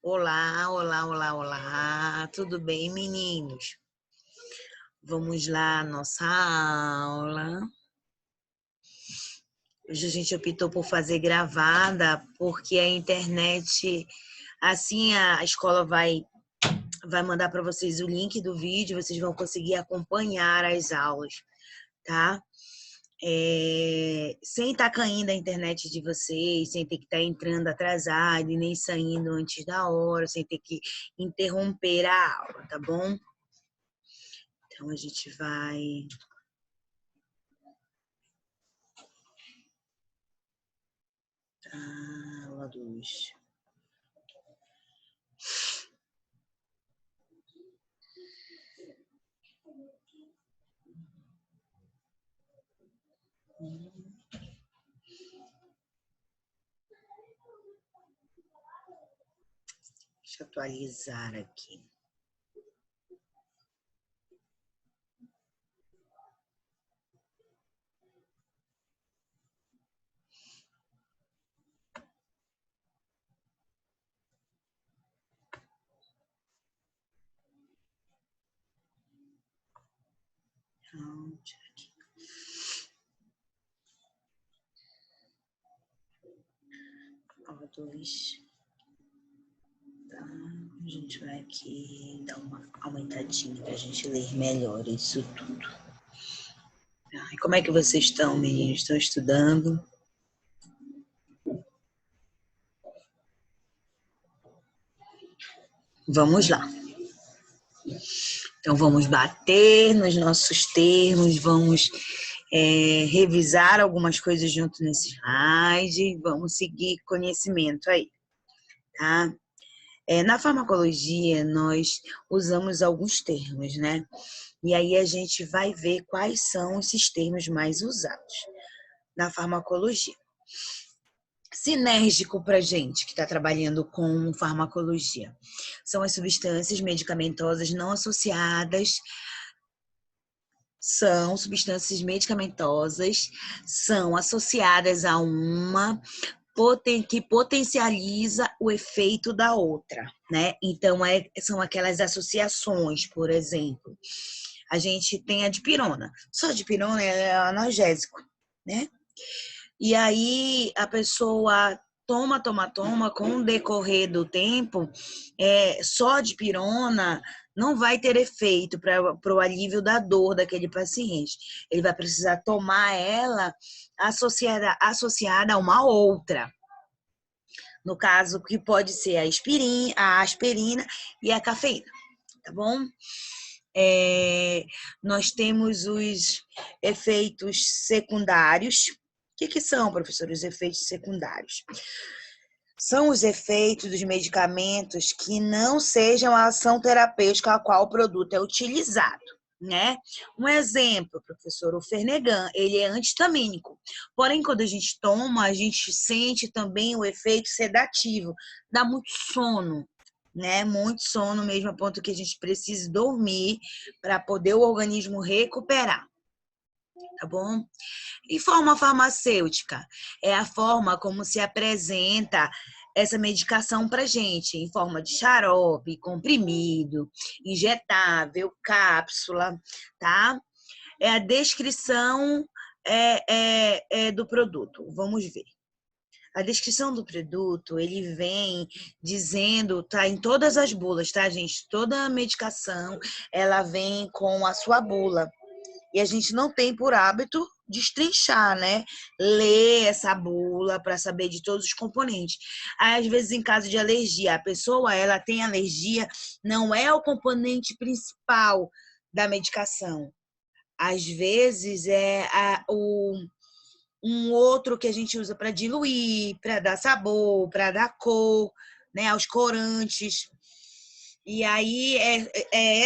Olá, olá, olá, olá. Tudo bem, meninos? Vamos lá, nossa aula. Hoje a gente optou por fazer gravada, porque a internet, assim a escola vai mandar para vocês o link do vídeo, vocês vão conseguir acompanhar as aulas, tá? Sem estar caindo a internet de vocês, sem ter que estar entrando atrasado e nem saindo antes da hora, sem ter que interromper a aula, tá bom? Então, a gente vai... Aula 2. Deixa eu atualizar aqui. Aula 2. Tá. A gente vai aqui dar uma aumentadinha para a gente ler melhor isso tudo. E como é que vocês estão, meninos? Estão estudando? Vamos lá. Então, vamos bater nos nossos termos, vamos revisar algumas coisas junto nesse slide, vamos seguir conhecimento aí, tá? Na farmacologia, nós usamos alguns termos, né? E aí a gente vai ver quais são esses termos mais usados na farmacologia. Sinérgico para gente que está trabalhando com farmacologia. São as substâncias medicamentosas não associadas, são substâncias medicamentosas, são associadas a uma que potencializa o efeito da outra, né? Então, são aquelas associações, por exemplo. A gente tem a dipirona. Só a dipirona é analgésico, né? E aí a pessoa toma, com o decorrer do tempo, só a dipirona não vai ter efeito para o alívio da dor daquele paciente. Ele vai precisar tomar ela associada a uma outra. No caso, que pode ser a aspirina e a cafeína, tá bom? Nós temos os efeitos secundários. O que são, professor, os efeitos secundários? São os efeitos dos medicamentos que não sejam a ação terapêutica a qual o produto é utilizado, né? Um exemplo, professor, o Fernegan, ele é anti-histamínico. Porém, quando a gente toma, a gente sente também o efeito sedativo, dá muito sono, né? Muito sono mesmo, a ponto que a gente precisa dormir para poder o organismo recuperar. Tá bom? E forma farmacêutica? É a forma como se apresenta essa medicação para gente, em forma de xarope, comprimido, injetável, cápsula, tá? É a descrição do produto. Vamos ver. A descrição do produto, ele vem dizendo, tá em todas as bulas, tá, gente? Toda a medicação, ela vem com a sua bula. E a gente não tem por hábito destrinchar, né? Ler essa bula para saber de todos os componentes. Aí, às vezes, em caso de alergia, a pessoa ela tem alergia, não é o componente principal da medicação. Às vezes, um outro que a gente usa para diluir, para dar sabor, para dar cor, né? Aos corantes. E aí é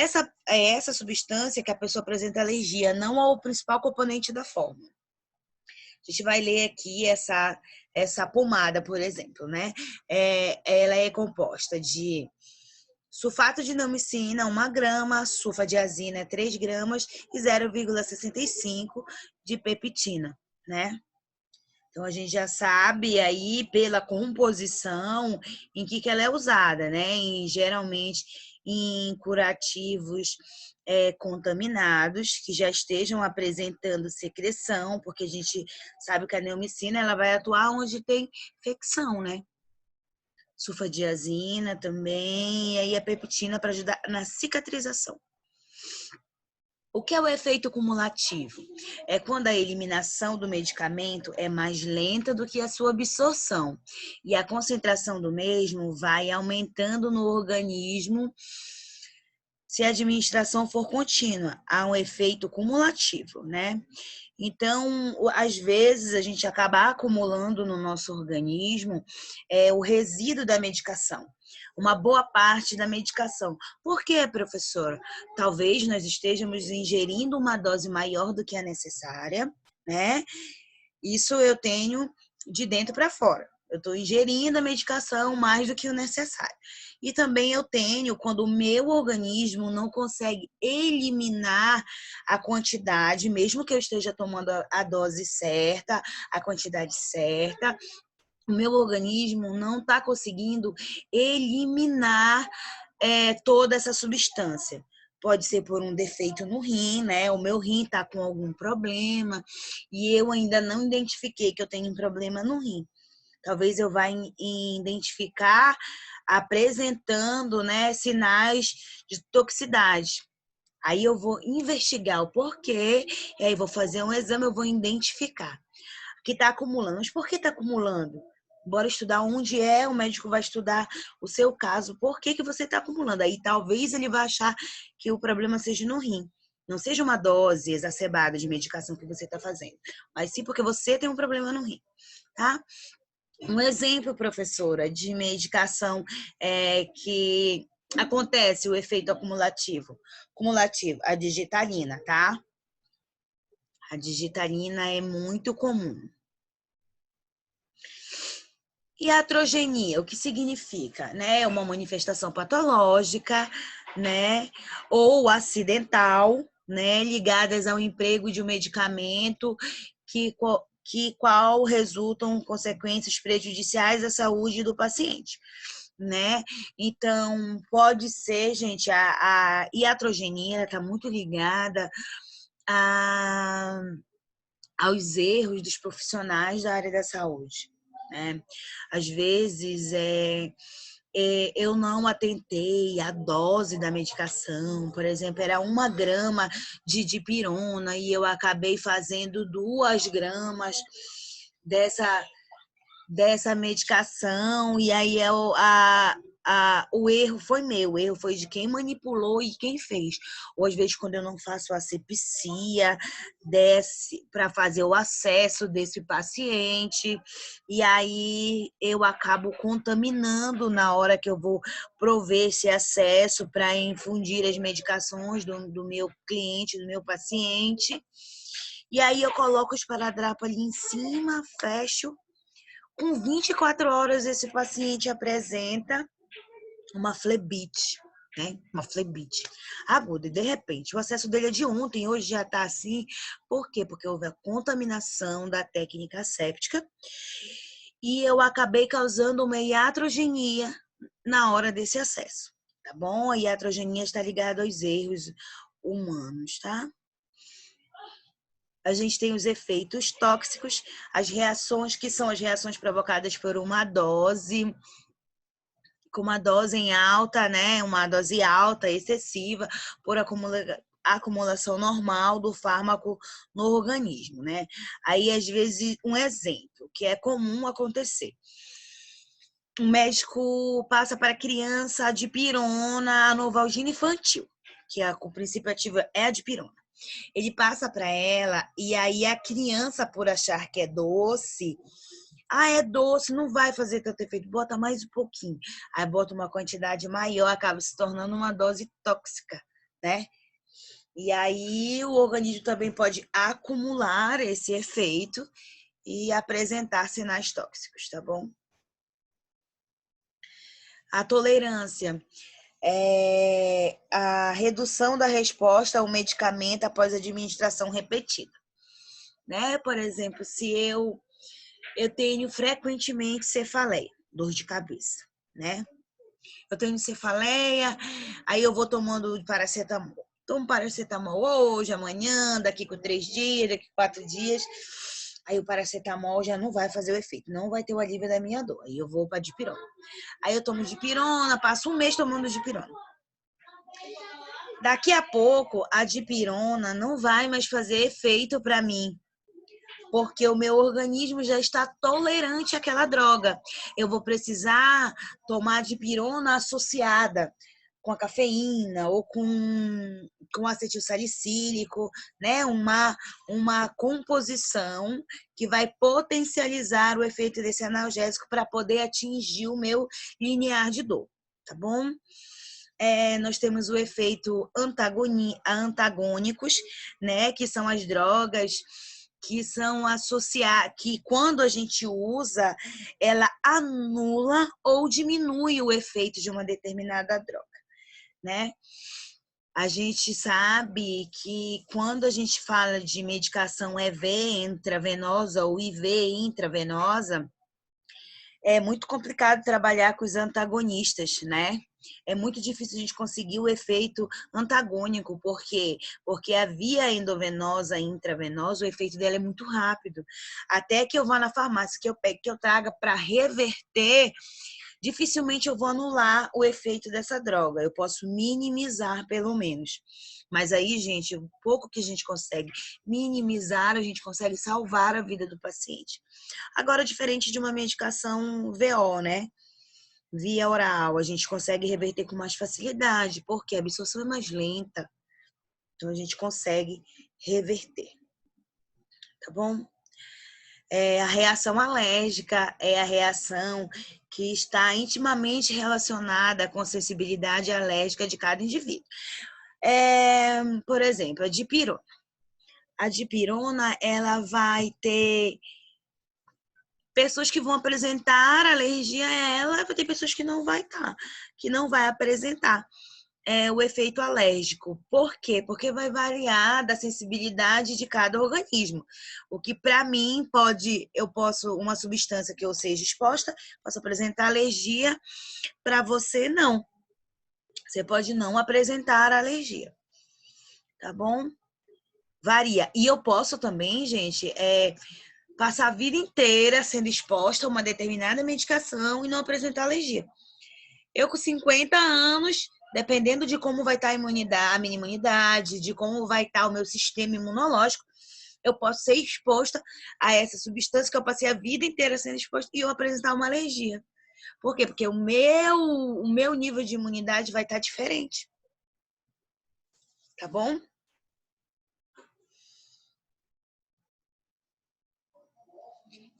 essa substância que a pessoa apresenta alergia, não ao principal componente da fórmula. A gente vai ler aqui essa pomada, por exemplo, né? Ela é composta de sulfato de namicina, 1 grama, sulfadiazina, 3 gramas e 0,65 de peptina, né? Então, a gente já sabe aí pela composição em que ela é usada, né? Geralmente em curativos contaminados, que já estejam apresentando secreção, porque a gente sabe que a neomicina ela vai atuar onde tem infecção, né? Sulfadiazina também, e aí a peptina para ajudar na cicatrização. O que é o efeito cumulativo? É quando a eliminação do medicamento é mais lenta do que a sua absorção e a concentração do mesmo vai aumentando no organismo se a administração for contínua. Há um efeito cumulativo, né? Então, às vezes, a gente acaba acumulando no nosso organismo o resíduo da medicação, uma boa parte da medicação. Por quê, professora? Talvez nós estejamos ingerindo uma dose maior do que a necessária, né? Isso eu tenho de dentro para fora. Eu estou ingerindo a medicação mais do que o necessário. E também eu tenho quando o meu organismo não consegue eliminar a quantidade, mesmo que eu esteja tomando a dose certa, a quantidade certa, o meu organismo não está conseguindo eliminar toda essa substância. Pode ser por um defeito no rim, né? O meu rim está com algum problema e eu ainda não identifiquei que eu tenho um problema no rim. Talvez eu vá identificar apresentando, né, sinais de toxicidade. Aí eu vou investigar o porquê, e aí vou fazer um exame, eu vou identificar que está acumulando. Mas por que está acumulando? Bora estudar onde o médico vai estudar o seu caso, por que você está acumulando. Aí talvez ele vá achar que o problema seja no rim. Não seja uma dose exacerbada de medicação que você está fazendo, mas sim porque você tem um problema no rim, tá? Um exemplo, professora, de medicação que acontece o efeito acumulativo. Cumulativo, a digitalina, tá? A digitalina é muito comum. Iatrogenia, o que significa? Né? Uma manifestação patológica, né? Ou acidental, né? Ligadas ao emprego de um medicamento qual resultam consequências prejudiciais à saúde do paciente, né? Então, pode ser, gente, a iatrogenia está muito ligada aos erros dos profissionais da área da saúde, né? Às vezes, eu não atentei à dose da medicação, por exemplo, era 1 grama de dipirona e eu acabei fazendo 2 gramas dessa medicação, e aí o erro foi meu, o erro foi de quem manipulou e quem fez. Ou às vezes, quando eu não faço asepsia para fazer o acesso desse paciente, e aí eu acabo contaminando na hora que eu vou prover esse acesso para infundir as medicações do meu cliente, do meu paciente. E aí eu coloco o esparadrapo ali em cima, fecho. Com 24 horas, esse paciente apresenta uma flebite, né? Uma flebite aguda. E, de repente, o acesso dele é de ontem, hoje já está assim. Por quê? Porque houve a contaminação da técnica asséptica e eu acabei causando uma iatrogenia na hora desse acesso, tá bom? A iatrogenia está ligada aos erros humanos, tá? A gente tem os efeitos tóxicos, as reações que são as reações provocadas por uma dose, com uma dose em alta, né? Uma dose alta, excessiva, por acumulação normal do fármaco no organismo, né? Aí, às vezes, um exemplo que é comum acontecer. Um médico passa para a criança a dipirona, a Novalgina infantil, que o princípio ativo é a dipirona. Ele passa para ela e aí a criança, por achar que é doce, é doce, não vai fazer tanto efeito, bota mais um pouquinho. Aí bota uma quantidade maior, acaba se tornando uma dose tóxica, né? E aí o organismo também pode acumular esse efeito e apresentar sinais tóxicos, tá bom? A tolerância é a redução da resposta ao medicamento após administração repetida, né? Por exemplo, se eu eu tenho frequentemente cefaleia, dor de cabeça, né? Eu tenho cefaleia, aí eu vou tomando paracetamol. Tomo paracetamol hoje, amanhã, daqui com 3 dias, daqui com 4 dias. Aí o paracetamol já não vai fazer o efeito, não vai ter o alívio da minha dor. Aí eu vou para dipirona. Aí eu tomo dipirona, passo um mês tomando dipirona. Daqui a pouco, a dipirona não vai mais fazer efeito para mim, porque o meu organismo já está tolerante àquela droga. Eu vou precisar tomar dipirona associada com a cafeína ou com acetil salicílico, né? Uma composição que vai potencializar o efeito desse analgésico para poder atingir o meu limiar de dor, tá bom? Nós temos o efeito antagônicos, né? Que são as drogas que são associadas, que quando a gente usa, ela anula ou diminui o efeito de uma determinada droga, né? A gente sabe que quando a gente fala de medicação EV intravenosa ou IV intravenosa, é muito complicado trabalhar com os antagonistas, né? É muito difícil a gente conseguir o efeito antagônico, por quê? Porque a via endovenosa e intravenosa, o efeito dela é muito rápido. Até que eu vá na farmácia, que eu pegue, que eu traga para reverter, dificilmente eu vou anular o efeito dessa droga. Eu posso minimizar, pelo menos. Mas aí, gente, o pouco que a gente consegue minimizar, a gente consegue salvar a vida do paciente. Agora, diferente de uma medicação VO, né? Via oral, a gente consegue reverter com mais facilidade, porque a absorção é mais lenta. Então, a gente consegue reverter, tá bom? A reação alérgica é a reação que está intimamente relacionada com a sensibilidade alérgica de cada indivíduo. Por exemplo, a dipirona. A dipirona, ela vai ter pessoas que vão apresentar alergia a ela, vai ter pessoas que não vai que não vai apresentar o efeito alérgico. Por quê? Porque vai variar da sensibilidade de cada organismo. O que para mim uma substância que eu seja exposta, posso apresentar alergia, para você não. Você pode não apresentar alergia, tá bom? Varia. E eu posso também, gente, passar a vida inteira sendo exposta a uma determinada medicação e não apresentar alergia. Eu com 50 anos, dependendo de como vai estar a minha imunidade, de como vai estar o meu sistema imunológico, eu posso ser exposta a essa substância que eu passei a vida inteira sendo exposta e eu apresentar uma alergia. Por quê? Porque o meu nível de imunidade vai estar diferente. Tá bom?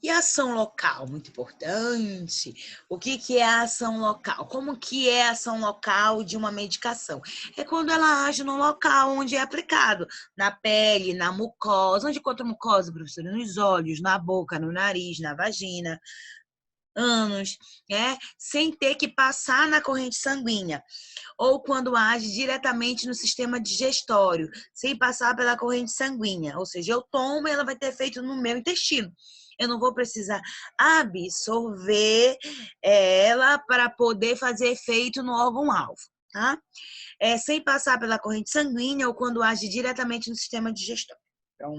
E a ação local, muito importante. O que é a ação local? Como que é a ação local de uma medicação? É quando ela age no local onde é aplicado, na pele, na mucosa. Onde encontra mucosa, professora? Nos olhos, na boca, no nariz, na vagina, ânus, sem ter que passar na corrente sanguínea. Ou quando age diretamente no sistema digestório, sem passar pela corrente sanguínea. Ou seja, eu tomo e ela vai ter efeito no meu intestino. Eu não vou precisar absorver ela para poder fazer efeito no órgão-alvo, tá? Sem passar pela corrente sanguínea ou quando age diretamente no sistema digestório. Então,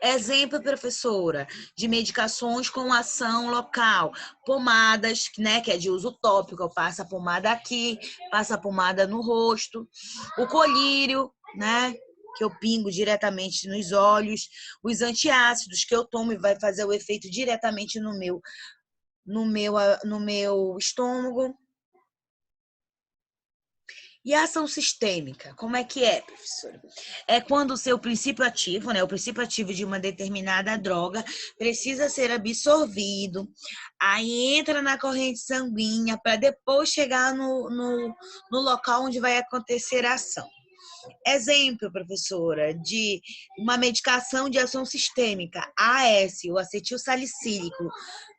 exemplo, professora, de medicações com ação local. Pomadas, né, que é de uso tópico. Eu passo a pomada aqui, passo a pomada no rosto. O colírio, né, que eu pingo diretamente nos olhos. Os antiácidos que eu tomo e vai fazer o efeito diretamente no meu estômago. E a ação sistêmica, como é que é, professora? É quando o seu princípio ativo, né, o princípio ativo de uma determinada droga precisa ser absorvido, aí entra na corrente sanguínea para depois chegar no local onde vai acontecer a ação. Exemplo, professora, de uma medicação de ação sistêmica, AS, o acetil salicílico,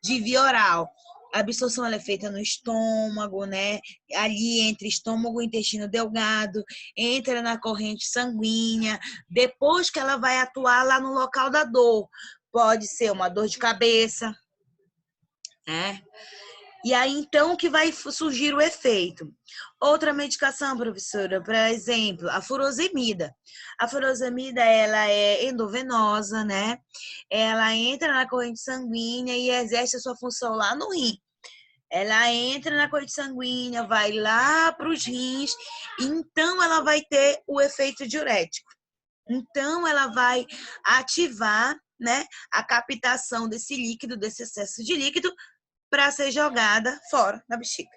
de via oral. A absorção ela é feita no estômago, né? Ali entre estômago e intestino delgado, entra na corrente sanguínea, depois que ela vai atuar lá no local da dor. pode ser uma dor de cabeça, né? E aí, então, que vai surgir o efeito. Outra medicação, professora, por exemplo, a furosemida. A furosemida, ela é endovenosa, né? Ela entra na corrente sanguínea e exerce a sua função lá no rim. Ela entra na corrente sanguínea, vai lá para os rins, então ela vai ter o efeito diurético. Então, ela vai ativar, né, a captação desse líquido, desse excesso de líquido, para ser jogada fora da bexiga.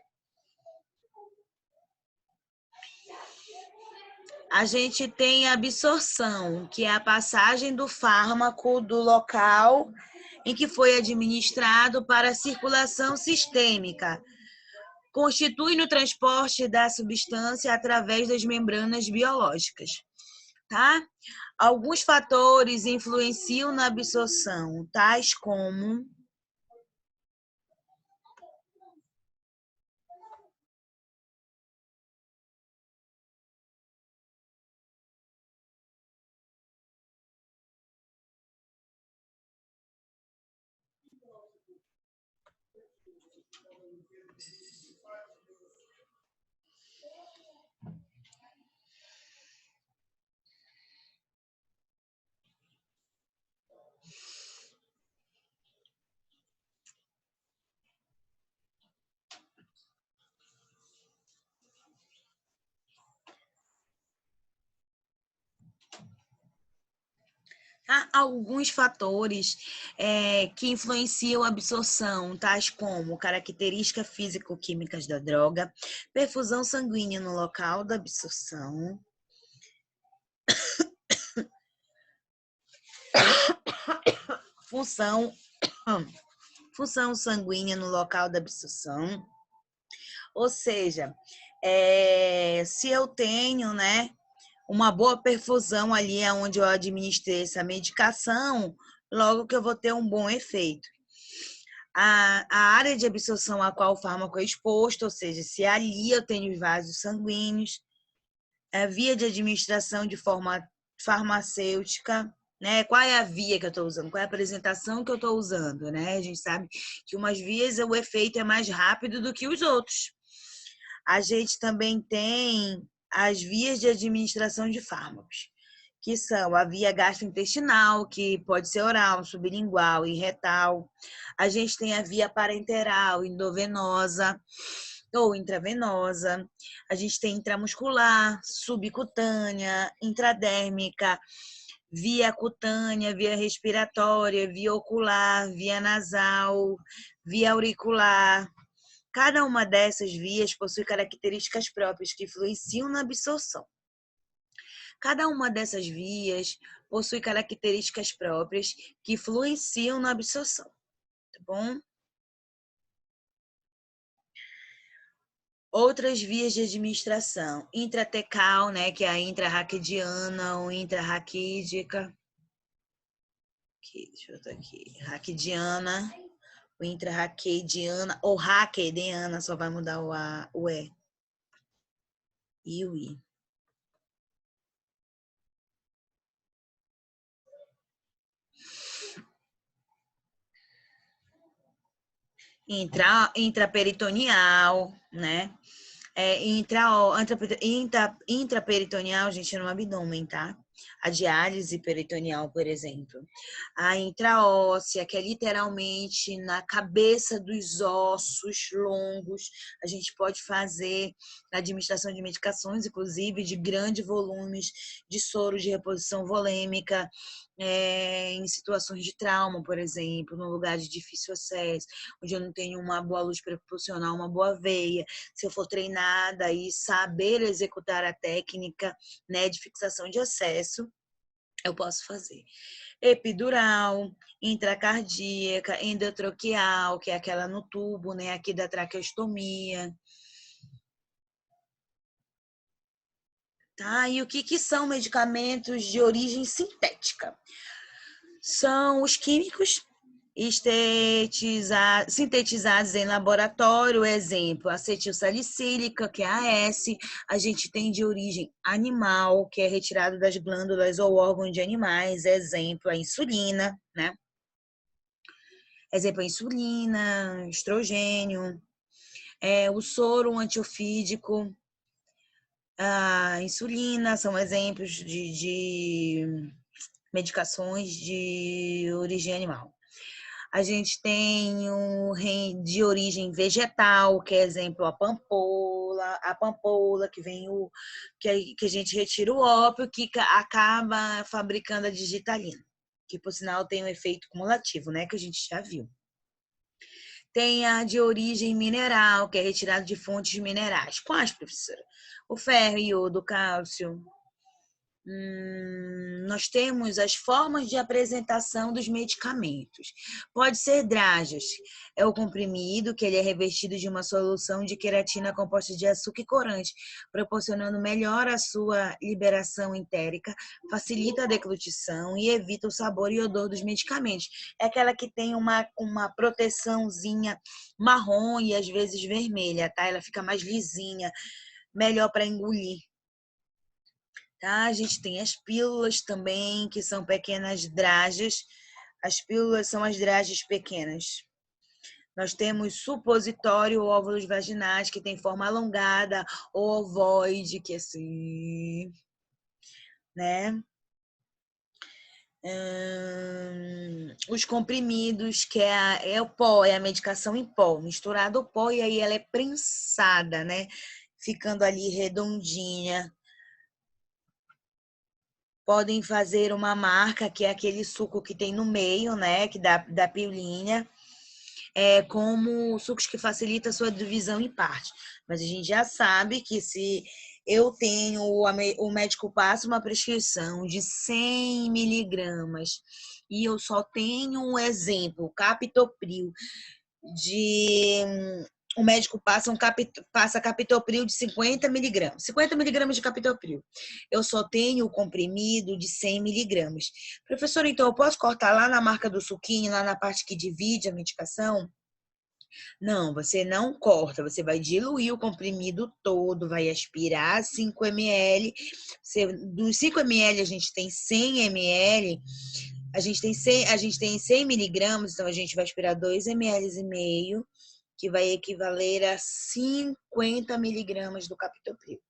A gente tem a absorção, que é a passagem do fármaco do local em que foi administrado para a circulação sistêmica. Constitui no transporte da substância através das membranas biológicas, tá? Alguns fatores influenciam na absorção, tais como há alguns fatores que influenciam a absorção, tais como características físico-químicas da droga, perfusão sanguínea no local da absorção, função, função sanguínea no local da absorção. Ou seja, se eu tenho, né, uma boa perfusão ali onde eu administrei essa medicação, logo que eu vou ter um bom efeito. A área de absorção a qual o fármaco é exposto, ou seja, se ali eu tenho vasos sanguíneos, a via de administração de forma farmacêutica, né? Qual é a via que eu estou usando? Qual é a apresentação que eu estou usando, né? A gente sabe que umas vias o efeito é mais rápido do que os outros. A gente também tem as vias de administração de fármacos, que são a via gastrointestinal, que pode ser oral, sublingual e retal. A gente tem a via parenteral, endovenosa ou intravenosa. A gente tem intramuscular, subcutânea, intradérmica, via cutânea, via respiratória, via ocular, via nasal, via auricular. Cada uma dessas vias possui características próprias que influenciam na absorção. Cada uma dessas vias possui características próprias que influenciam na absorção, tá bom? Outras vias de administração, intratecal, né, que é a intrarraquidiana ou intrarraquídica. Aqui, deixa eu ver aqui. Raquidiana, o intrarraqueidiana ou raqueidiana, só vai mudar o E e o I. Intraperitoneal, né? Intraperitoneal, gente, no abdômen, tá? A diálise peritoneal, por exemplo. A intraóssea, que é literalmente na cabeça dos ossos longos. A gente pode fazer a administração de medicações, inclusive de grandes volumes de soro de reposição volêmica, em situações de trauma, por exemplo, no lugar de difícil acesso, onde eu não tenho uma boa luz para proporcionar uma boa veia. Se eu for treinada e saber executar a técnica, né, de fixação de acesso, eu posso fazer. Epidural, intracardíaca, endotroquial, que é aquela no tubo, né, aqui da traqueostomia. Tá? E o que são medicamentos de origem sintética? São os químicos sintetizados em laboratório, exemplo, acetilsalicílica, que é a AS, a gente tem de origem animal, que é retirado das glândulas ou órgãos de animais, exemplo, a insulina, né? Exemplo, a insulina, estrogênio, o soro antiofídico, a insulina, são exemplos de medicações de origem animal. A gente tem de origem vegetal, que é exemplo a pampoula que a gente retira o ópio, que acaba fabricando a digitalina, que por sinal tem um efeito cumulativo, né, que a gente já viu. Tem a de origem mineral, que é retirada de fontes minerais. Quais, professora? O ferro, iodo, o cálcio. Nós temos as formas de apresentação dos medicamentos. Pode ser Dragas, é o comprimido, que ele é revestido de uma solução de queratina composta de açúcar e corante, proporcionando melhor a sua liberação entérica, facilita a deglutição e evita o sabor e odor dos medicamentos. É aquela que tem uma proteçãozinha marrom e às vezes vermelha, tá? Ela fica mais lisinha, melhor para engolir. Tá? A gente tem as pílulas também, que são pequenas dragas. As pílulas são as dragas pequenas. Nós temos supositório ou óvulos vaginais, que tem forma alongada ou ovoide, que é assim, né? Os comprimidos, que é o pó, é a medicação em pó, misturado o pó, e aí ela é prensada, né? Ficando ali redondinha. Podem fazer uma marca, que é aquele suco que tem no meio, né, que da pilinha, como sucos que facilita a sua divisão em parte. Mas a gente já sabe que se eu tenho, o médico passa uma prescrição de 100 miligramas e eu só tenho um exemplo, captopril, o médico passa captopril de 50 miligramas. 50 miligramas de captopril. Eu só tenho o comprimido de 100 miligramas. Professor, então eu posso cortar lá na marca do suquinho, lá na parte que divide a medicação? Não, você não corta, você vai diluir o comprimido todo, vai aspirar 5 ml. Dos 5 ml a gente tem 100 ml, a gente tem 100 miligramas, então a gente vai aspirar 2 ml e meio, que vai equivaler a 50 miligramas do captopril.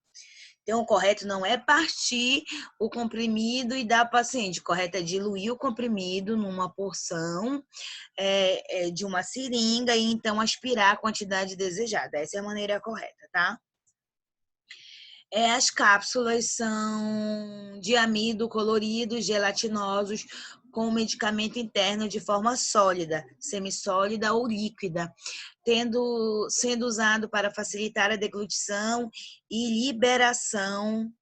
Então, o correto não é partir o comprimido e dar ao paciente. O correto é diluir o comprimido numa porção de uma seringa e então aspirar a quantidade desejada. Essa é a maneira correta, tá? As cápsulas são de amido coloridos, gelatinosos, com medicamento interno de forma sólida, semissólida ou líquida, sendo usado para facilitar a deglutição e liberação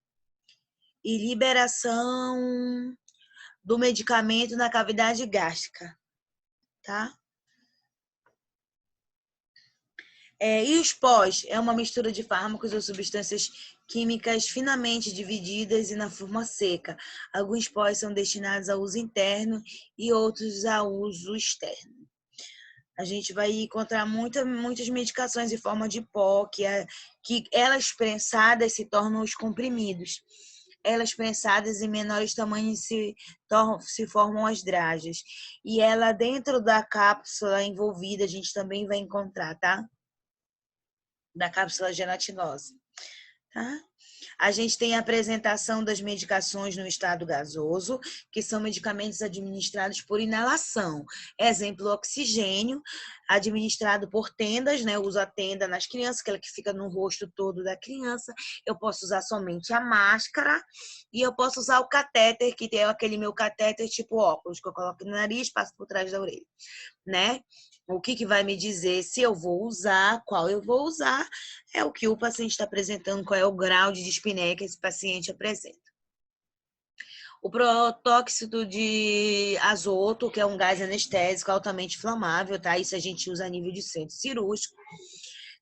do medicamento na cavidade gástrica, tá? E os pós é uma mistura de fármacos ou substâncias químicas finamente divididas e na forma seca. Alguns pós são destinados a uso interno e outros a uso externo. A gente vai encontrar muitas medicações em forma de pó, que elas prensadas se tornam os comprimidos. Elas prensadas em menores tamanhos se formam as dragas. E ela dentro da cápsula envolvida, a gente também vai encontrar, tá? Da cápsula gelatinosa, tá? A gente tem a apresentação das medicações no estado gasoso, que são medicamentos administrados por inalação. Exemplo, oxigênio, administrado por tendas, né? Eu uso a tenda nas crianças, aquela que fica no rosto todo da criança. Eu posso usar somente a máscara e eu posso usar o catéter, que tem aquele meu catéter tipo óculos, que eu coloco no nariz e passo por trás da orelha, né? O que vai me dizer se eu vou usar, qual eu vou usar, é o que o paciente está apresentando, qual é o grau de dispneia que esse paciente apresenta. O protóxido de azoto, que é um gás anestésico altamente inflamável, tá? Isso a gente usa a nível de centro cirúrgico,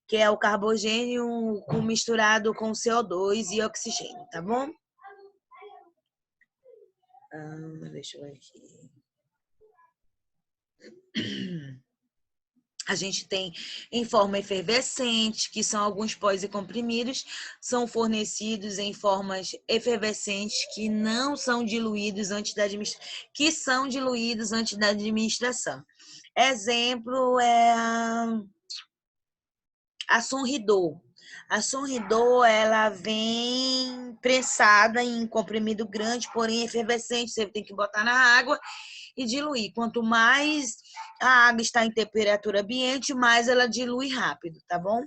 que é o carbogênio misturado com CO2 e oxigênio, tá bom? Deixa eu ver aqui. A gente tem em forma efervescente, que são alguns pós e comprimidos, são fornecidos em formas efervescentes que não são diluídos antes da administração, que são diluídos antes da administração. Exemplo é a Sonridor. A Sonridor, ela vem prensada em comprimido grande, porém efervescente. Você tem que botar na água e diluir. Quanto mais a água está em temperatura ambiente, mais ela dilui rápido, tá bom?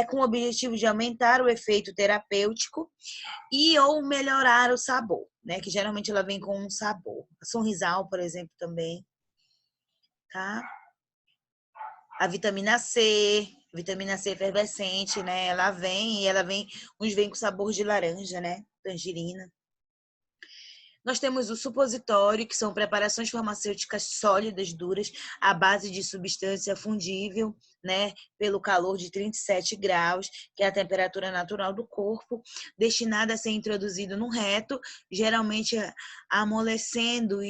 Com o objetivo de aumentar o efeito terapêutico e ou melhorar o sabor, né? Que geralmente ela vem com um sabor. A Sonrisal, por exemplo, também, tá? A vitamina C efervescente, né? Uns vêm com sabor de laranja, né? Tangerina. Nós temos o supositório, que são preparações farmacêuticas sólidas, duras, à base de substância fundível, né, pelo calor de 37 graus, que é a temperatura natural do corpo, destinada a ser introduzido no reto, geralmente amolecendo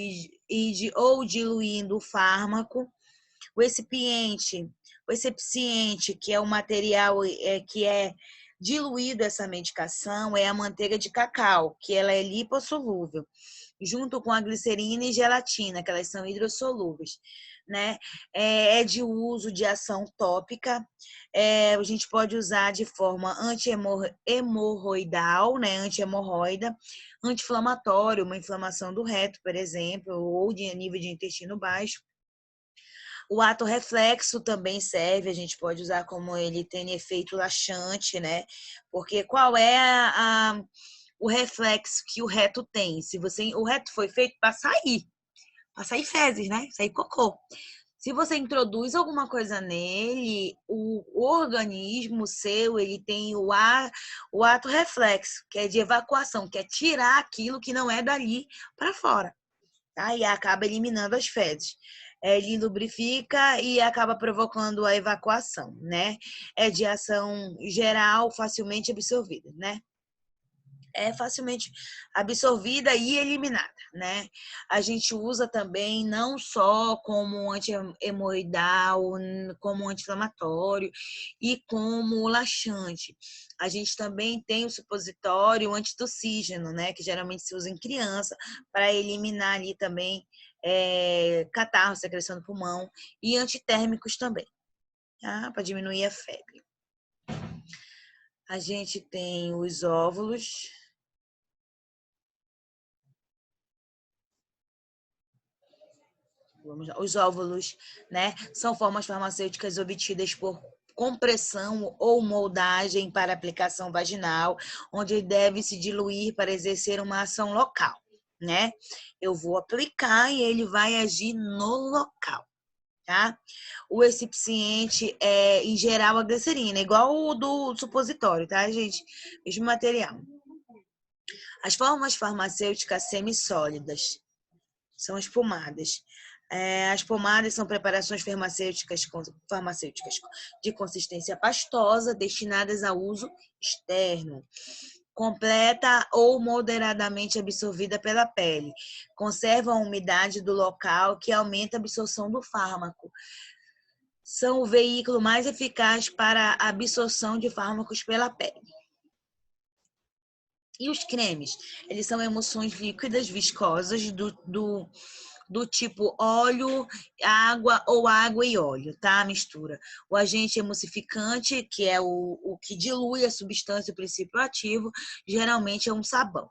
ou diluindo o fármaco. O excipiente, que é o material que é diluído essa medicação, é a manteiga de cacau, que ela é lipossolúvel, junto com a glicerina e gelatina, que elas são hidrossolúveis, né? É de uso de ação tópica, a gente pode usar de forma anti-hemorroidal, né? Anti-hemorroida, anti-inflamatório, uma inflamação do reto, por exemplo, ou de nível de intestino baixo. O ato reflexo também serve, a gente pode usar como ele tem efeito laxante, né? Porque qual é o reflexo que o reto tem? O reto foi feito para sair fezes, né? Sair cocô. Se você introduz alguma coisa nele, o organismo seu, ele tem o ato reflexo, que é de evacuação, que é tirar aquilo que não é dali para fora, tá? E acaba eliminando as fezes. Ele lubrifica e acaba provocando a evacuação, né? É de ação geral, facilmente absorvida, né? É facilmente absorvida e eliminada, né? A gente usa também não só como anti-hemorroidal, como anti-inflamatório e como laxante. A gente também tem o supositório antitussígeno, né? Que geralmente se usa em criança para eliminar ali também catarro, secreção do pulmão e antitérmicos também, tá? Para diminuir a febre. A gente tem os óvulos. Os óvulos, né, são formas farmacêuticas obtidas por compressão ou moldagem para aplicação vaginal, onde deve se diluir para exercer uma ação local, né? Eu vou aplicar e ele vai agir no local, tá? O excipiente é, em geral, a glicerina, igual o do supositório, tá, gente? Mesmo material. As formas farmacêuticas semissólidas são as pomadas. As pomadas são preparações farmacêuticas de consistência pastosa, destinadas a uso externo, completa ou moderadamente absorvida pela pele. Conservam a umidade do local, que aumenta a absorção do fármaco. São o veículo mais eficaz para a absorção de fármacos pela pele. E os cremes? Eles são emulsões líquidas viscosas do tipo óleo, água ou água e óleo, tá? A mistura. O agente emulsificante, que é o que dilui a substância, o princípio ativo, geralmente é um sabão.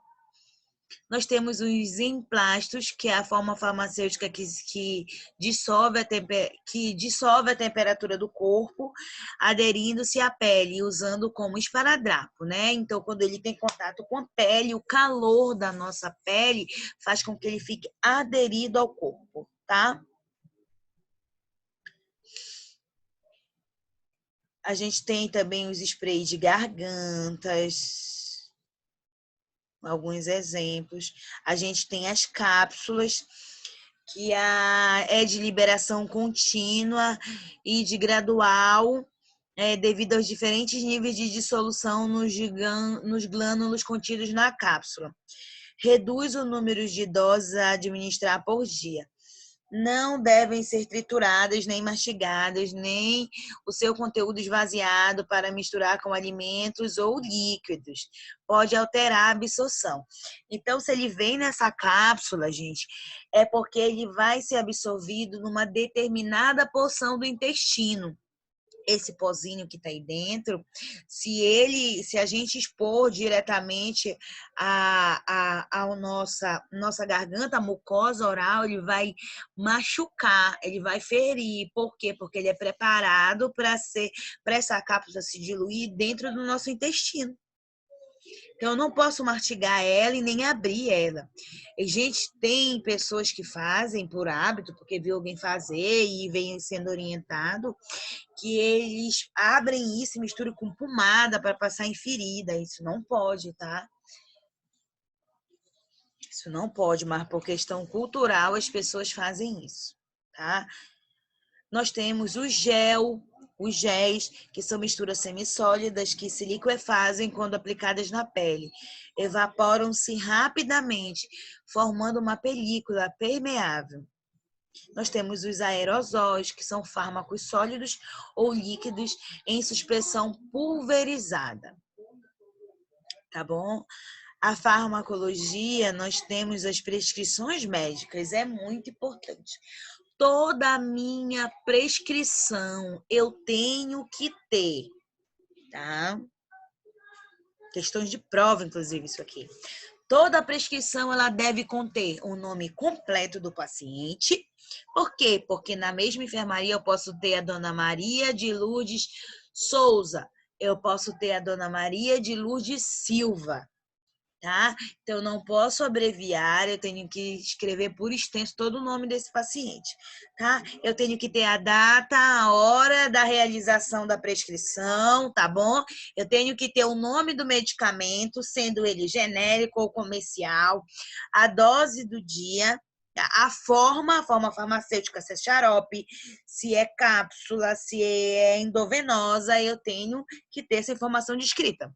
Nós temos os emplastos, que é a forma farmacêutica que dissolve a temperatura do corpo, aderindo-se à pele, usando como esparadrapo, né? Então, quando ele tem contato com a pele, o calor da nossa pele faz com que ele fique aderido ao corpo, tá? A gente tem também os sprays de gargantas, alguns exemplos. A gente tem as cápsulas, que é de liberação contínua e de gradual, devido aos diferentes níveis de dissolução nos glânulos contidos na cápsula. Reduz o número de doses a administrar por dia. não devem ser trituradas, nem mastigadas, nem o seu conteúdo esvaziado para misturar com alimentos ou líquidos. Pode alterar a absorção. Então, se ele vem nessa cápsula, gente, é porque ele vai ser absorvido numa determinada porção do intestino. Esse pozinho que está aí dentro, se a gente expor diretamente a nossa garganta, a mucosa oral, ele vai machucar, ele vai ferir. Por quê? Porque ele é preparado para essa cápsula se diluir dentro do nosso intestino. Então, eu não posso mastigar ela e nem abrir ela. E, gente, tem pessoas que fazem por hábito, porque viu alguém fazer e vem sendo orientado, que eles abrem isso e misturam com pomada para passar em ferida. Isso não pode, tá? Isso não pode, mas por questão cultural as pessoas fazem isso, tá? Nós temos o gel, os géis, que são misturas semissólidas que se liquefazem quando aplicadas na pele. Evaporam-se rapidamente, formando uma película permeável. Nós temos os aerosóis, que são fármacos sólidos ou líquidos em suspensão pulverizada. Tá bom? A farmacologia, nós temos as prescrições médicas, é muito importante. Toda a minha prescrição eu tenho que ter, tá? Questões de prova, inclusive, isso aqui. Toda a prescrição ela deve conter o nome completo do paciente. Por quê? Porque na mesma enfermaria eu posso ter a Dona Maria de Lourdes Souza, eu posso ter a Dona Maria de Lourdes Silva, tá? Então, eu não posso abreviar, eu tenho que escrever por extenso todo o nome desse paciente, tá? Eu tenho que ter a data, a hora da realização da prescrição, tá bom? Eu tenho que ter o nome do medicamento, sendo ele genérico ou comercial, a dose do dia, a forma farmacêutica, se é xarope, se é cápsula, se é endovenosa, eu tenho que ter essa informação descrita.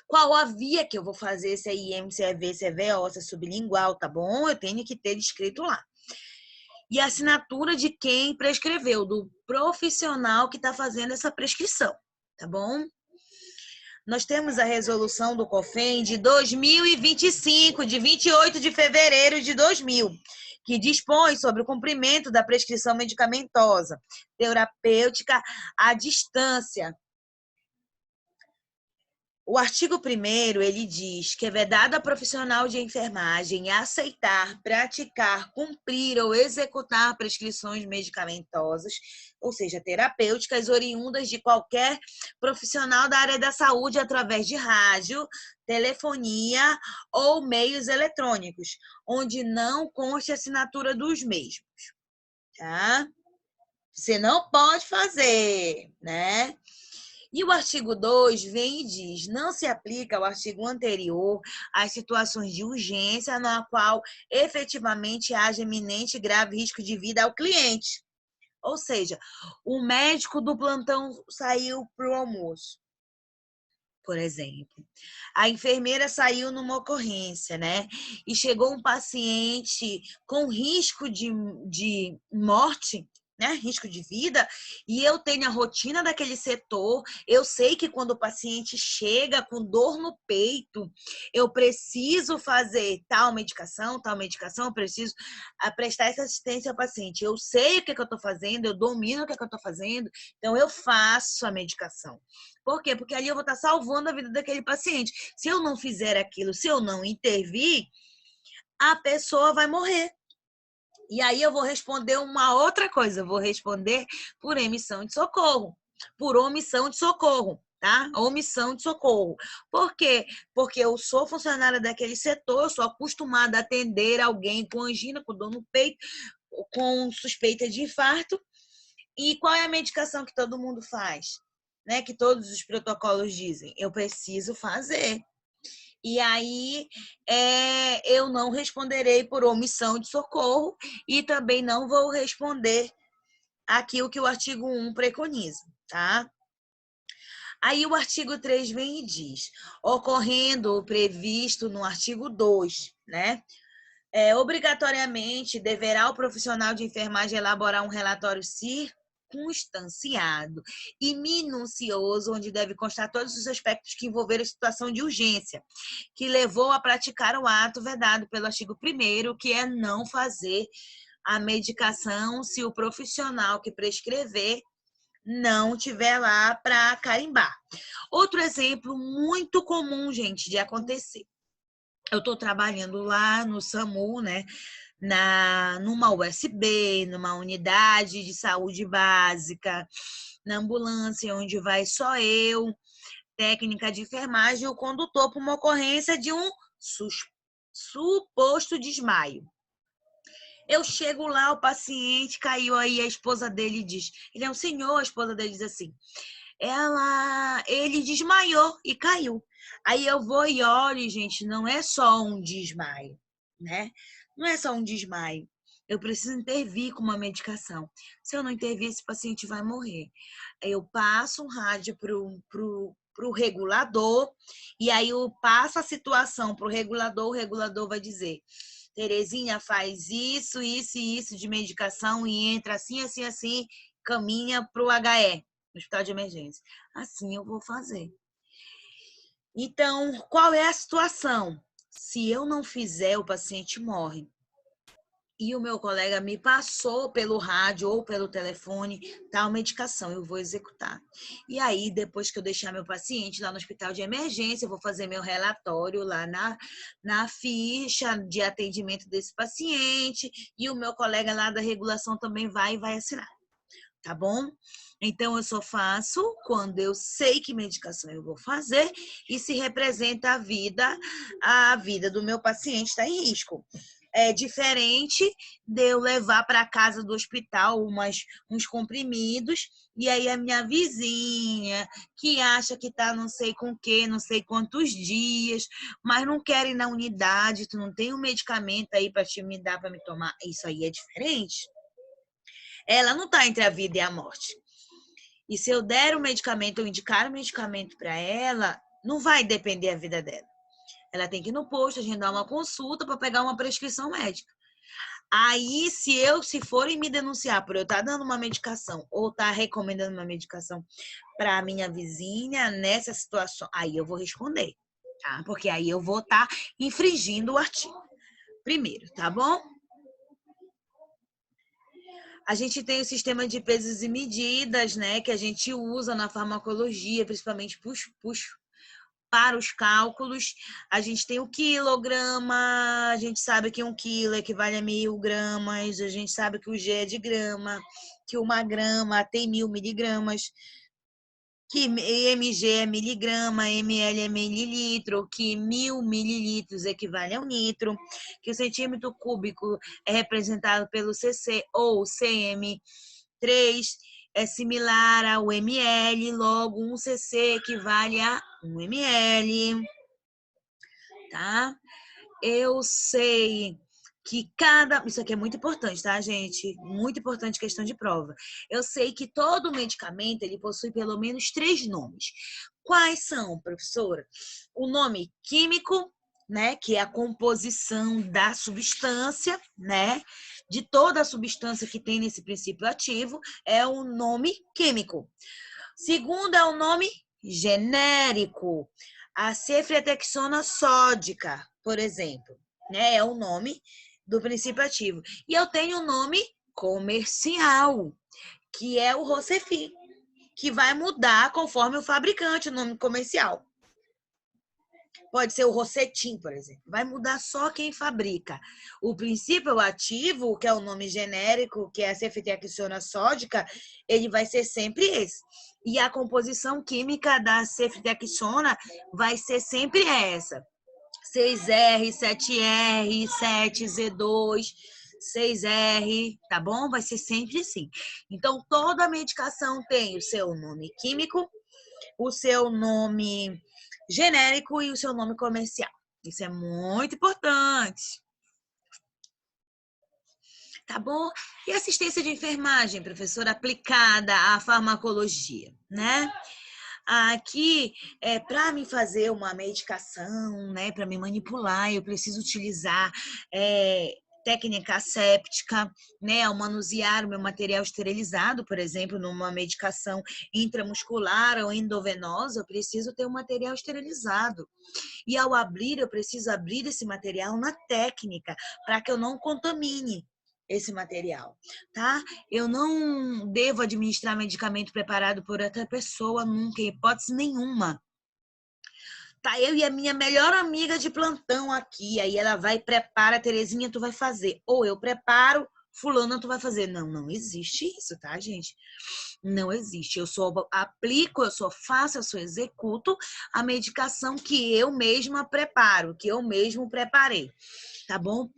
Qual a via que eu vou fazer, se é IM, se é V, se é VO, se é sublingual, tá bom? Eu tenho que ter descrito lá. E a assinatura de quem prescreveu, do profissional que está fazendo essa prescrição, tá bom? Nós temos a resolução do COFEN de 2025, de 28 de fevereiro de 2000, que dispõe sobre o cumprimento da prescrição medicamentosa, terapêutica à distância. O artigo 1º, ele diz que é vedado a profissional de enfermagem aceitar, praticar, cumprir ou executar prescrições medicamentosas, ou seja, terapêuticas, oriundas de qualquer profissional da área da saúde através de rádio, telefonia ou meios eletrônicos, onde não conste a assinatura dos mesmos, tá? Você não pode fazer, né? E o artigo 2 vem e diz, não se aplica ao artigo anterior às situações de urgência na qual efetivamente haja iminente e grave risco de vida ao cliente. Ou seja, o médico do plantão saiu para o almoço, por exemplo. A enfermeira saiu numa ocorrência, né? E chegou um paciente com risco de morte, né? Risco de vida, e eu tenho a rotina daquele setor, eu sei que quando o paciente chega com dor no peito, eu preciso fazer tal medicação, eu preciso prestar essa assistência ao paciente. Eu sei o que eu estou fazendo, eu domino o que eu estou fazendo, então eu faço a medicação. Por quê? Porque ali eu vou estar salvando a vida daquele paciente. Se eu não fizer aquilo, se eu não intervir, a pessoa vai morrer. E aí eu vou responder uma outra coisa, eu vou responder por emissão de socorro, por omissão de socorro, tá? Omissão de socorro. Por quê? Porque eu sou funcionária daquele setor, sou acostumada a atender alguém com angina, com dor no peito, com suspeita de infarto. E qual é a medicação que todo mundo faz? Né? Que todos os protocolos dizem, eu preciso fazer. E aí, eu não responderei por omissão de socorro e também não vou responder aquilo que o artigo 1 preconiza, tá? Aí o artigo 3 vem e diz, ocorrendo o previsto no artigo 2, né? Obrigatoriamente deverá o profissional de enfermagem elaborar um relatório circunstanciado e minucioso, onde deve constar todos os aspectos que envolveram a situação de urgência, que levou a praticar o ato vedado pelo artigo 1º, que é não fazer a medicação se o profissional que prescrever não tiver lá para carimbar. Outro exemplo muito comum, gente, de acontecer. Eu estou trabalhando lá no SAMU, né? Numa USB, numa unidade de saúde básica, na ambulância, onde vai só eu, técnica de enfermagem, e o condutor para uma ocorrência de um suposto desmaio. Eu chego lá, o paciente caiu, aí a esposa dele diz, ele é um senhor, a esposa dele diz assim, ele desmaiou e caiu. Aí eu vou e olho, gente, não é só um desmaio, né? Não é só um desmaio. Eu preciso intervir com uma medicação. Se eu não intervir, esse paciente vai morrer. Eu passo um rádio pro regulador, e aí eu passo a situação pro regulador, o regulador vai dizer, Terezinha, faz isso, isso e isso de medicação e entra assim, assim, assim, caminha pro HE, no hospital de emergência. Assim eu vou fazer. Então, qual é a situação? Se eu não fizer, o paciente morre. E o meu colega me passou pelo rádio ou pelo telefone tal medicação, eu vou executar. E aí, depois que eu deixar meu paciente lá no hospital de emergência, eu vou fazer meu relatório lá na ficha de atendimento desse paciente, e o meu colega lá da regulação também vai assinar, tá bom? Então, eu só faço quando eu sei que medicação eu vou fazer e se representa a vida do meu paciente está em risco. É diferente de eu levar para casa do hospital uns comprimidos e aí a minha vizinha, que acha que está não sei com que, não sei quantos dias, mas não quer ir na unidade, tu não tem um medicamento aí para me dar para me tomar. Isso aí é diferente. Ela não está entre a vida e a morte. E se eu der o medicamento, eu indicar o medicamento para ela, não vai depender da vida dela. Ela tem que ir no posto, agendar uma consulta para pegar uma prescrição médica. Aí, se forem me denunciar por eu estar dando uma medicação ou estar recomendando uma medicação para a minha vizinha nessa situação, aí eu vou responder, tá? Porque aí eu vou estar infringindo o artigo. Primeiro, tá bom? A gente tem o sistema de pesos e medidas, né, que a gente usa na farmacologia, principalmente para os cálculos. A gente tem o quilograma, a gente sabe que 1 quilo equivale a 1.000 gramas, a gente sabe que o G é de grama, que 1 grama tem 1.000 miligramas, que mg é miligrama, ml é mililitro, que 1.000 mililitros equivale a 1 litro, que o centímetro cúbico é representado pelo cc ou cm3, é similar ao ml, logo 1 cc equivale a 1 ml, tá? Eu sei que isso aqui é muito importante, tá, gente? Muito importante, questão de prova. Eu sei que todo medicamento, ele possui pelo menos 3 nomes. Quais são, professora? O nome químico, né, que é a composição da substância, né, de toda a substância que tem nesse princípio ativo, é o nome químico. Segundo é o nome genérico. A ceftriaxona sódica, por exemplo, né, é o nome do princípio ativo. E eu tenho um nome comercial, que é o Rocephin, que vai mudar conforme o fabricante, o nome comercial. Pode ser o Rocetim, por exemplo. Vai mudar só quem fabrica. O princípio ativo, que é o nome genérico, que é a ceftriaxona sódica, ele vai ser sempre esse. E a composição química da ceftriaxona vai ser sempre essa. 6R, 7R, 7Z2, 6R, tá bom? Vai ser sempre assim. Então, toda medicação tem o seu nome químico, o seu nome genérico e o seu nome comercial. Isso é muito importante. Tá bom? E assistência de enfermagem, professora, aplicada à farmacologia, né? Aqui, para me fazer uma medicação, né, para me manipular, eu preciso utilizar técnica asséptica, né, ao manusear o meu material esterilizado, por exemplo, numa medicação intramuscular ou endovenosa, eu preciso ter um material esterilizado. E ao abrir, eu preciso abrir esse material na técnica, para que eu não contamine esse material, tá? Eu não devo administrar medicamento preparado por outra pessoa nunca, em hipótese nenhuma. Tá, eu e a minha melhor amiga de plantão aqui, aí ela vai e prepara, Terezinha, tu vai fazer. Ou eu preparo, fulana, tu vai fazer. Não, não existe isso, tá, gente? Não existe. Eu só aplico, eu só faço, eu só executo a medicação que eu mesma preparo, que eu mesmo preparei. Tá bom?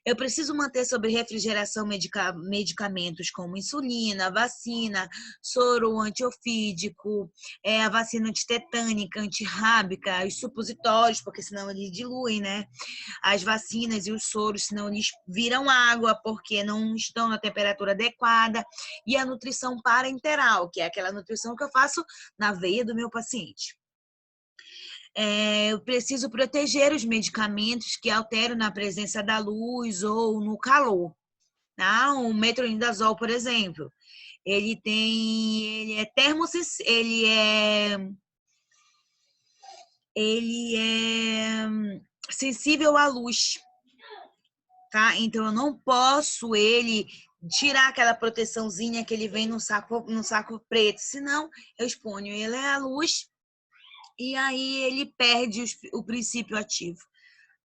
Eu preciso manter sobre refrigeração medicamentos como insulina, vacina, soro antiofídico, a vacina antitetânica, antirrábica, os supositórios, porque senão eles diluem, né? As vacinas e os soros, senão eles viram água, porque não estão na temperatura adequada. E a nutrição parenteral, que é aquela nutrição que eu faço na veia do meu paciente. Eu preciso proteger os medicamentos que alteram na presença da luz ou no calor. Tá? O metronidazol, por exemplo, ele é ele é sensível à luz, tá? Então eu não posso ele tirar aquela proteçãozinha que ele vem no saco preto, senão eu exponho ele à luz e aí ele perde o princípio ativo,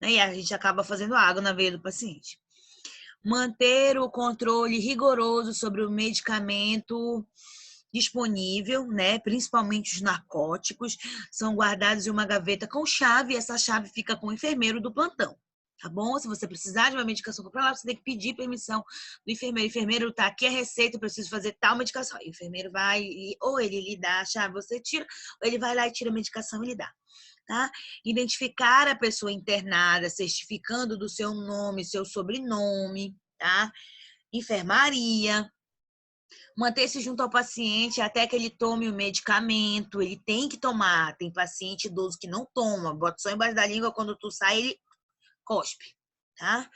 né? E a gente acaba fazendo água na veia do paciente. Manter o controle rigoroso sobre o medicamento disponível, né? Principalmente os narcóticos, são guardados em uma gaveta com chave e essa chave fica com o enfermeiro do plantão. Tá bom? Se você precisar de uma medicação para lá, você tem que pedir permissão do enfermeiro. O enfermeiro tá aqui a receita, eu preciso fazer tal medicação. O enfermeiro vai, ou ele lhe dá a chave, você tira, ou ele vai lá e tira a medicação e lhe dá. Tá? Identificar a pessoa internada, certificando do seu nome, seu sobrenome, tá? Enfermaria. Manter-se junto ao paciente até que ele tome o medicamento, ele tem que tomar. Tem paciente idoso que não toma, bota só embaixo da língua, quando tu sai, ele cospe, tá?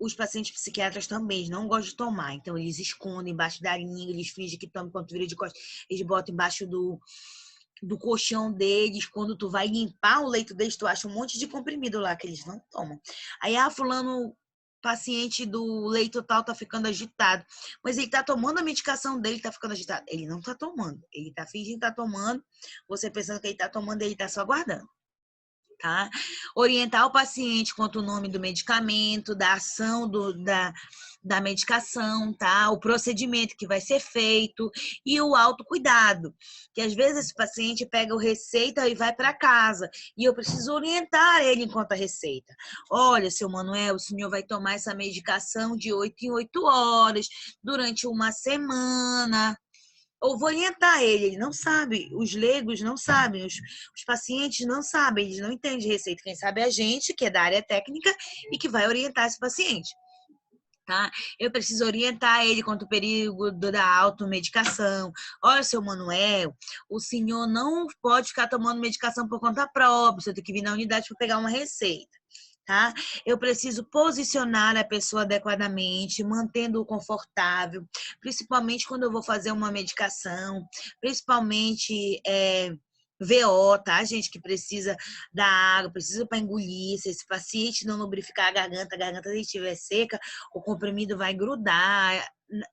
Os pacientes psiquiatras também não gostam de tomar, então eles escondem embaixo da língua, eles fingem que tomam quando vira de costas, eles botam embaixo do colchão deles, quando tu vai limpar o leito deles, tu acha um monte de comprimido lá que eles não tomam. Aí, fulano, paciente do leito tal tá ficando agitado, mas ele tá tomando a medicação dele, tá ficando agitado. Ele não tá tomando, ele tá fingindo que tá tomando, você pensando que ele tá tomando, ele tá só aguardando. Tá? Orientar o paciente quanto o nome do medicamento, da ação da medicação, tá? O procedimento que vai ser feito e o autocuidado. Que às vezes esse paciente pega o receita e vai para casa e eu preciso orientar ele enquanto a receita. Olha, seu Manuel, o senhor vai tomar essa medicação de 8 em 8 horas durante uma semana. Ou vou orientar ele não sabe, os leigos não sabem, os pacientes não sabem, eles não entendem receita. Quem sabe é a gente, que é da área técnica, e que vai orientar esse paciente. Tá? Eu preciso orientar ele quanto ao perigo da automedicação. Olha, seu Manuel, o senhor não pode ficar tomando medicação por conta própria, você tem que vir na unidade para pegar uma receita. Tá? Eu preciso posicionar a pessoa adequadamente, mantendo-o confortável, principalmente quando eu vou fazer uma medicação, principalmente VO, tá, gente, que precisa da água, precisa para engolir. Se esse paciente não lubrificar a garganta dele estiver seca, o comprimido vai grudar.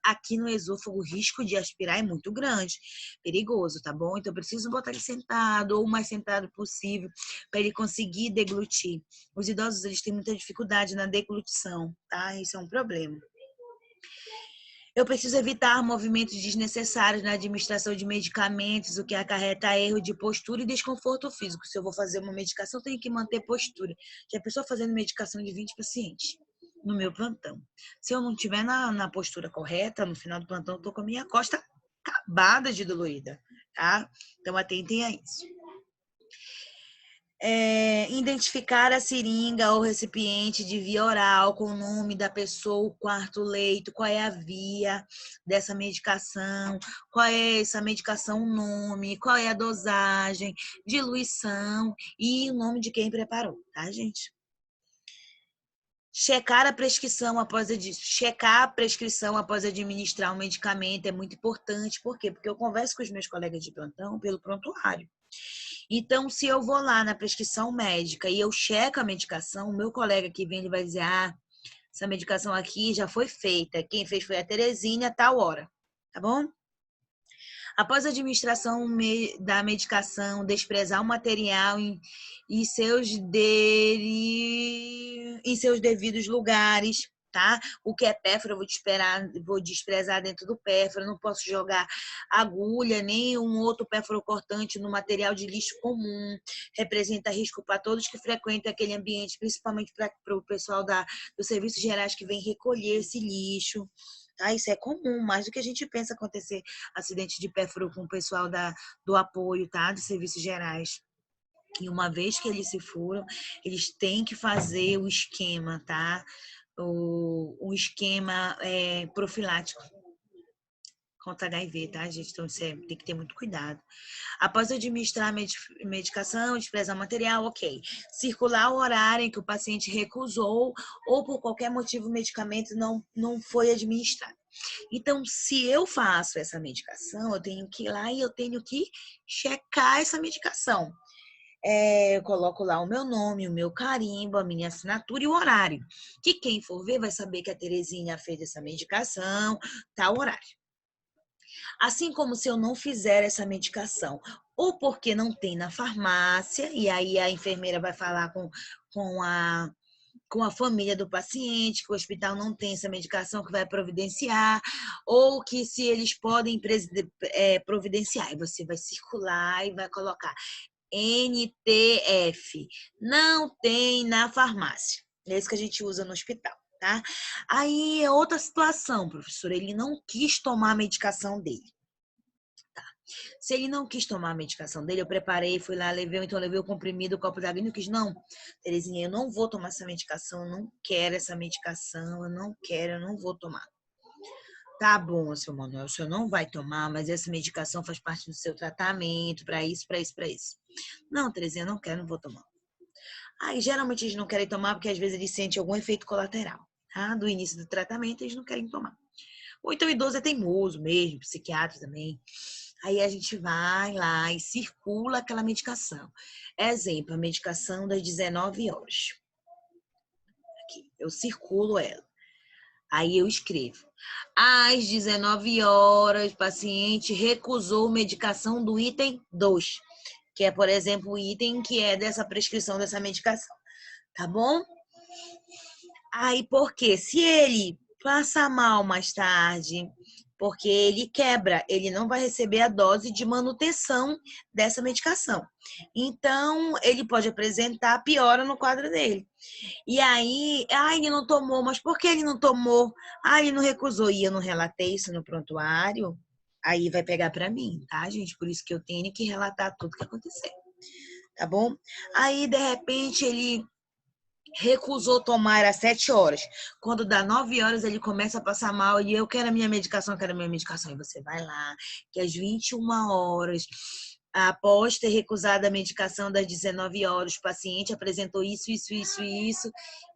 Aqui no esôfago, o risco de aspirar é muito grande, perigoso, tá bom? Então, eu preciso botar ele sentado ou o mais sentado possível para ele conseguir deglutir. Os idosos, eles têm muita dificuldade na deglutição, tá? Isso é um problema. Eu preciso evitar movimentos desnecessários na administração de medicamentos, o que acarreta erro de postura e desconforto físico. Se eu vou fazer uma medicação, eu tenho que manter postura. Já a pessoa fazendo medicação de 20 pacientes no meu plantão. Se eu não estiver na postura correta, no final do plantão, eu tô com a minha costa acabada de dolorida, tá? Então, atentem a isso. Identificar a seringa ou recipiente de via oral com o nome da pessoa, o quarto leito, qual é a via dessa medicação, qual é essa medicação, o nome, qual é a dosagem, diluição e o nome de quem preparou, tá, gente? Checar a prescrição após administrar um medicamento é muito importante. Por quê? Porque eu converso com os meus colegas de plantão pelo prontuário. Então, se eu vou lá na prescrição médica e eu checo a medicação, o meu colega que vem, ele vai dizer, essa medicação aqui já foi feita. Quem fez foi a Terezinha, tal hora. Tá bom? Após a administração da medicação, desprezar o material em seus devidos lugares, tá? O que é pérfuro, eu vou desprezar dentro do pérfuro, não posso jogar agulha, nem um outro pérfuro cortante no material de lixo comum, representa risco para todos que frequentam aquele ambiente, principalmente para o pessoal dos serviços gerais que vem recolher esse lixo. Tá? Isso é comum, mais do que a gente pensa acontecer acidente de pérfuro com o pessoal do apoio, tá? Dos serviços gerais. E uma vez que eles se furam, eles têm que fazer o esquema, tá? O esquema profilático contra HIV, tá, gente? Então, tem que ter muito cuidado. Após administrar a medicação, desprezar o material, ok. Circular o horário em que o paciente recusou ou por qualquer motivo o medicamento não foi administrado. Então, se eu faço essa medicação, eu tenho que ir lá e eu tenho que checar essa medicação. Eu coloco lá o meu nome, o meu carimbo, a minha assinatura e o horário. Que quem for ver vai saber que a Terezinha fez essa medicação, tal horário. Assim como se eu não fizer essa medicação, ou porque não tem na farmácia, e aí a enfermeira vai falar com a família do paciente, que o hospital não tem essa medicação que vai providenciar, ou que se eles podem providenciar. E você vai circular e vai colocar NTF. Não tem na farmácia. É isso que a gente usa no hospital, tá? Aí é outra situação, professor. Ele não quis tomar a medicação dele. Se ele não quis tomar a medicação dele, eu preparei, fui lá, levei o comprimido, o copo d'água e não quis. Não, Terezinha, eu não vou tomar essa medicação, eu não quero essa medicação, eu não vou tomar. Tá bom, seu Manuel, o senhor não vai tomar, mas essa medicação faz parte do seu tratamento, para isso, para isso, para isso. Não, Terezinha, eu não quero, não vou tomar. Aí, geralmente, eles não querem tomar porque às vezes eles sentem algum efeito colateral, tá? Do início do tratamento, eles não querem tomar. Ou então o idoso é teimoso mesmo, psiquiatra também. Aí a gente vai lá e circula aquela medicação. Exemplo, a medicação das 19 horas. Aqui, eu circulo ela. Aí eu escrevo. Às 19 horas, o paciente recusou medicação do item 2, que é, por exemplo, o item que é dessa prescrição dessa medicação. Tá bom? Aí, por quê? Se ele passa mal mais tarde, porque ele quebra, ele não vai receber a dose de manutenção dessa medicação. Então, ele pode apresentar piora no quadro dele. E aí, ele não tomou, mas por que ele não tomou? Ele não recusou. E eu não relatei isso no prontuário, aí vai pegar para mim, tá, gente? Por isso que eu tenho que relatar tudo que aconteceu, tá bom? Aí, de repente, ele recusou tomar às 7 horas. Quando dá 9 horas, ele começa a passar mal e eu quero a minha medicação, eu quero a minha medicação. E você vai lá, que às 21 horas, após ter recusado a medicação das 19 horas, o paciente apresentou isso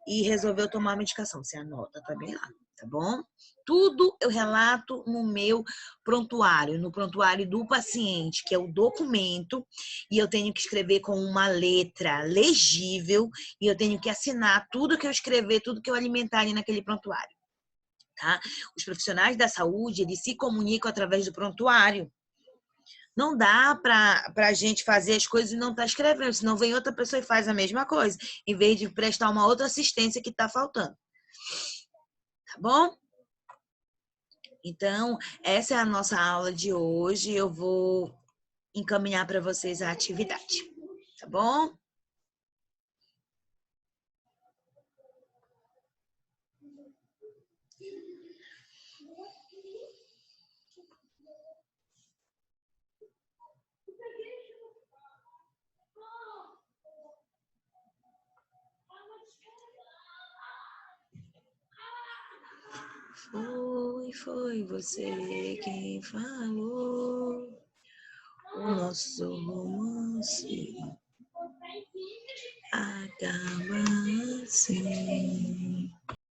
e resolveu tomar a medicação. Você anota também lá, tá bom? Tudo eu relato no meu prontuário, no prontuário do paciente, que é o documento, e eu tenho que escrever com uma letra legível, e eu tenho que assinar tudo que eu escrever, tudo que eu alimentar ali naquele prontuário, tá? Os profissionais da saúde, eles se comunicam através do prontuário. Não dá para a gente fazer as coisas e não estar escrevendo, senão vem outra pessoa e faz a mesma coisa, em vez de prestar uma outra assistência que está faltando. Tá bom? Então, essa é a nossa aula de hoje. Eu vou encaminhar para vocês a atividade. Tá bom? Foi você quem falou. O nosso romance acaba assim.